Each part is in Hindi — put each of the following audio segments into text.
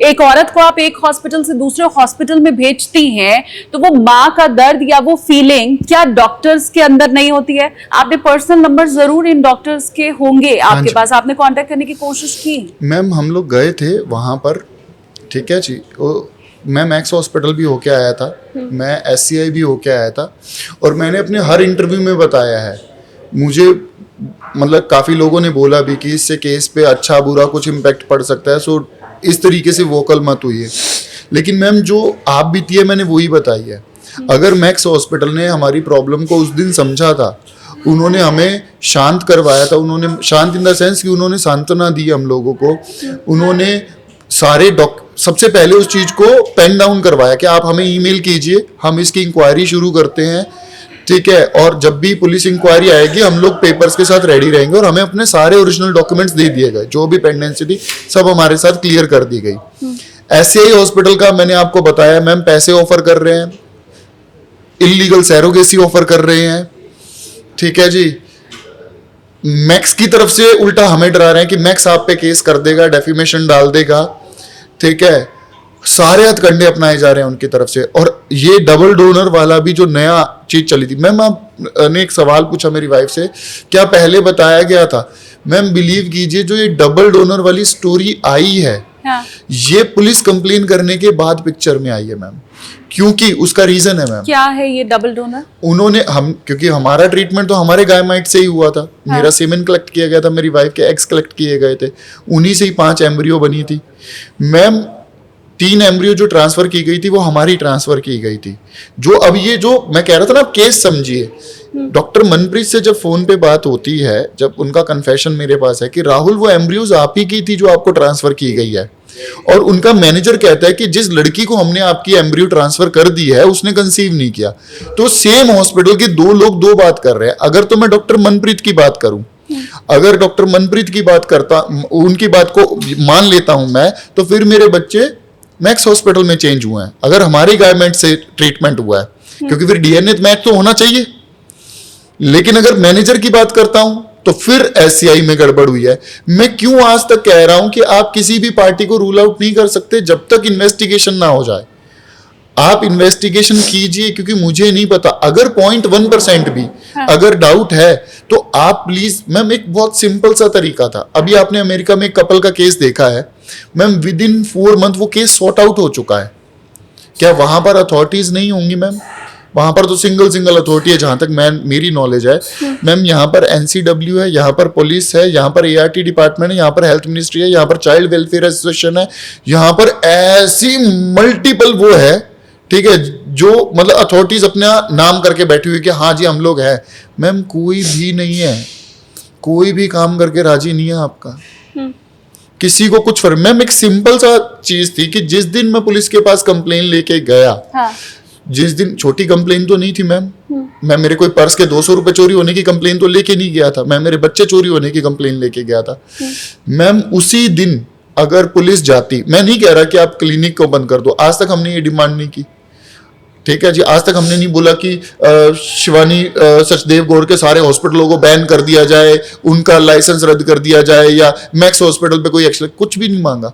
एक औरत को आप एक हॉस्पिटल से दूसरे हॉस्पिटल में भेजती हैं, तो वो माँ का दर्द या वो फीलिंग क्या डॉक्टर्स के अंदर नहीं होती है? आपने पर्सनल नंबर जरूर इन डॉक्टर्स के होंगे आपके पास, आपने कांटेक्ट करने की कोशिश की? मैम हम लोग गए थे वहाँ पर, ठीक है जी। मैं मैक्स हॉस्पिटल भी होके आया था, मैं SCI भी होके आया था, और मैंने अपने हर इंटरव्यू में बताया है, मुझे मतलब काफ़ी लोगों ने बोला भी कि इससे केस पे अच्छा बुरा कुछ इम्पैक्ट पड़ सकता है, सो इस तरीके से वोकल मत हुई है। लेकिन मैम जो आप बीती है मैंने वही बताई है। अगर मैक्स हॉस्पिटल ने हमारी प्रॉब्लम को उस दिन समझा था, उन्होंने हमें शांत करवाया था, उन्होंने शांत इन द सेंस कि उन्होंने सांत्वना दी हम लोगों को, उन्होंने सारे सबसे पहले उस चीज़ को पेन डाउन करवाया कि आप हमें ईमेल कीजिए, हम इसकी इंक्वायरी शुरू करते हैं, ठीक है, और जब भी पुलिस इंक्वायरी आएगी हम लोग पेपर्स के साथ रेडी रहेंगे, और हमें अपने सारे ओरिजिनल डॉक्यूमेंट्स दे दिए गए, जो भी पेंडेंसी थी सब हमारे साथ क्लियर कर दी गई। SCI हॉस्पिटल का मैंने आपको बताया मैम, पैसे ऑफर कर रहे हैं, इलीगल सैरोगेसी ऑफर कर रहे हैं, ठीक है जी। मैक्स की तरफ से उल्टा हमें डरा रहे हैं कि मैक्स आप पे केस कर देगा, डेफिमेशन डाल देगा, ठीक है, सारे हथकंडे अपनाए जा रहे हैं उनकी तरफ से। और ये डबल डोनर वाला भी जो नया चीज चली थी, मैम आपने एक सवाल पूछा मेरी वाइफ से, क्या पहले बताया गया था? मैम बिलीव कीजिए, जो ये डबल डोनर वाली स्टोरी आई है, हाँ। ये पुलिस कंप्लेन करने के बाद पिक्चर में आई है मैम, क्योंकि उसका रीजन है मैम। क्या है ये डबल डोनर? उन्होंने क्योंकि हमारा ट्रीटमेंट तो हमारे गायमाइट से ही हुआ था, हाँ। मेरा सीमेन कलेक्ट किया गया था, मेरी वाइफ के एग्स कलेक्ट किए गए थे, उन्हीं से ही 5 एम्ब्रियो बनी थी मैम। 3 एम्ब्रियो जो ट्रांसफर की गई थी वो हमारी ट्रांसफर की गई थी। जो अब ये जो मैं कह रहा था ना, आप केस समझिए, डॉक्टर मनप्रीत से जब फोन पे बात होती है, जब उनका कन्फेशन मेरे पास है कि राहुल वो एम्ब्रियोज आप ही की थी जो आपको ट्रांसफर की गई है, और उनका मैनेजर कहता है कि जिस लड़की को हमने आपकी एम्ब्रियो ट्रांसफर कर दी है उसने कंसीव नहीं किया। तो सेम हॉस्पिटल के 2 लोग 2 बात कर रहे हैं। अगर तो मैं डॉक्टर मनप्रीत की बात करूं, अगर डॉक्टर मनप्रीत की बात करता, उनकी बात को मान लेता हूं मैं, तो फिर मेरे बच्चे मैक्स हॉस्पिटल में चेंज हुए हैं, अगर हमारी गारमेंट से ट्रीटमेंट हुआ है, क्योंकि फिर DNA मैच तो होना चाहिए। लेकिन अगर मैनेजर की बात करता हूं तो फिर SCI में गड़बड़ हुई है। मैं क्यों आज तक कह रहा हूं कि आप किसी भी पार्टी को रूल आउट नहीं कर सकते जब तक इन्वेस्टिगेशन ना हो जाए। आप इन्वेस्टिगेशन कीजिए, क्योंकि मुझे नहीं पता, अगर 0.1% भी अगर डाउट है तो आप प्लीज, मैम एक बहुत सिंपल सा तरीका था। अभी आपने अमेरिका में एक कपल का केस देखा है मैम, विद इन 4 मंथ वो केस सॉर्ट आउट हो चुका है। क्या वहां पर अथॉरिटीज नहीं होंगी मैम? वहां पर तो सिंगल अथॉरिटी है जहां तक मेरी नॉलेज है मैम। यहाँ पर NCW है, यहाँ पर पुलिस है, यहाँ पर ART डिपार्टमेंट है, यहाँ पर हेल्थ मिनिस्ट्री है, यहाँ पर चाइल्ड वेलफेयर एसोसिएशन है, यहाँ पर ऐसी मल्टीपल वो है, ठीक है, जो मतलब अथॉरिटीज अपना नाम करके बैठी हुई कि हाँ जी हम लोग हैं। मैम कोई भी नहीं है, कोई भी काम करके राजी नहीं है आपका, किसी को कुछ फर्क। मैम एक सिंपल सा चीज थी कि जिस दिन मैं पुलिस के पास कंप्लेन लेके गया, हाँ। जिस दिन, छोटी कंप्लेन तो नहीं थी मैम, मैं मेरे कोई पर्स के 200 रुपए चोरी होने की कंप्लेन तो लेके नहीं गया था, मैं मेरे बच्चे चोरी होने की कंप्लेन लेके गया था मैम। उसी दिन अगर पुलिस जाती, मैं नहीं कह रहा कि आप क्लिनिक को बंद कर दो, आज तक हमने ये डिमांड नहीं की, ठीक है जी, आज तक हमने नहीं बोला कि शिवानी सचदेव गौड़ के सारे हॉस्पिटलों को बैन कर दिया जाए, उनका लाइसेंस रद्द कर दिया जाए, या मैक्स हॉस्पिटल पे कोई एक्शन, कुछ भी नहीं मांगा।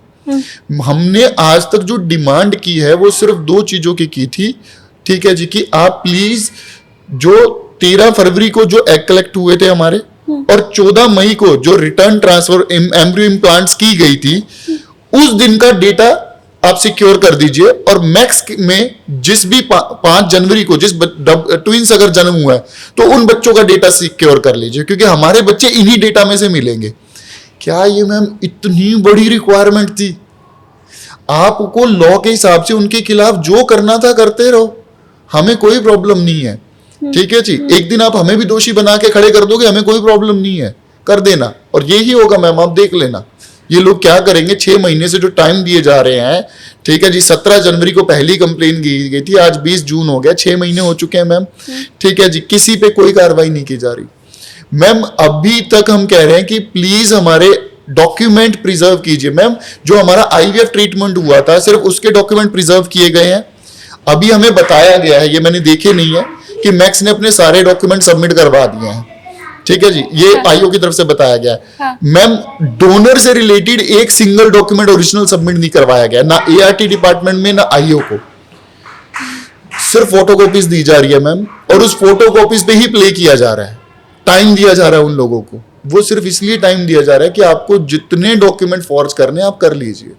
हमने आज तक जो डिमांड की है वो सिर्फ 2 चीजों की थी, ठीक है जी, कि आप प्लीज जो 13 फरवरी को जो एग कलेक्ट हुए थे हमारे, और 14 मई को जो रिटर्न ट्रांसफर एम्ब्रियो इम्प्लांट्स की गई थी, उस दिन का डेटा आप सिक्योर कर दीजिए। और मैक्स में जिस भी 5 जनवरी को जिस ट्विंस अगर जन्म हुआ है तो उन बच्चों का डेटा सिक्योर कर लीजिए, क्योंकि हमारे बच्चे इन्हीं डेटा में से मिलेंगे। क्या ये मैम इतनी बड़ी रिक्वायरमेंट थी? आपको लॉ के हिसाब से उनके खिलाफ जो करना था करते रहो, हमें कोई प्रॉब्लम नहीं है, ठीक है जी। एक दिन आप हमें भी दोषी बना के खड़े कर दोगे, हमें कोई प्रॉब्लम नहीं है, कर देना। और यही होगा मैम, आप देख लेना ये लोग क्या करेंगे। 6 महीने से जो टाइम दिए जा रहे हैं, ठीक है जी, 17 जनवरी को पहली कंप्लेन की गई थी, आज 20 जून हो गया, 6 महीने हो चुके हैं मैम, ठीक है जी, किसी पे कोई कार्रवाई नहीं की जा रही मैम। अभी तक हम कह रहे हैं कि प्लीज हमारे डॉक्यूमेंट प्रिजर्व कीजिए मैम। जो हमारा IVF ट्रीटमेंट हुआ था सिर्फ उसके डॉक्यूमेंट प्रिजर्व किए गए हैं। अभी हमें बताया गया है, ये मैंने देखे नहीं है, कि मैक्स ने अपने सारे डॉक्यूमेंट सबमिट करवा दिए हैं, ठीक है जी, ये आईओ की तरफ से बताया गया है। हाँ। मैम डोनर से रिलेटेड एक सिंगल डॉक्यूमेंट ओरिजिनल सबमिट नहीं करवाया गया, ना एआरटी डिपार्टमेंट में ना आईओ को। सिर्फ फोटोकॉपीज दी जा रही है मैम, और उस फोटोकॉपीज पे ही प्ले किया जा रहा है, टाइम दिया जा रहा है उन लोगों को। वो सिर्फ इसलिए टाइम दिया जा रहा है कि आपको जितने डॉक्यूमेंट फॉर्ज करने आप कर लीजिए।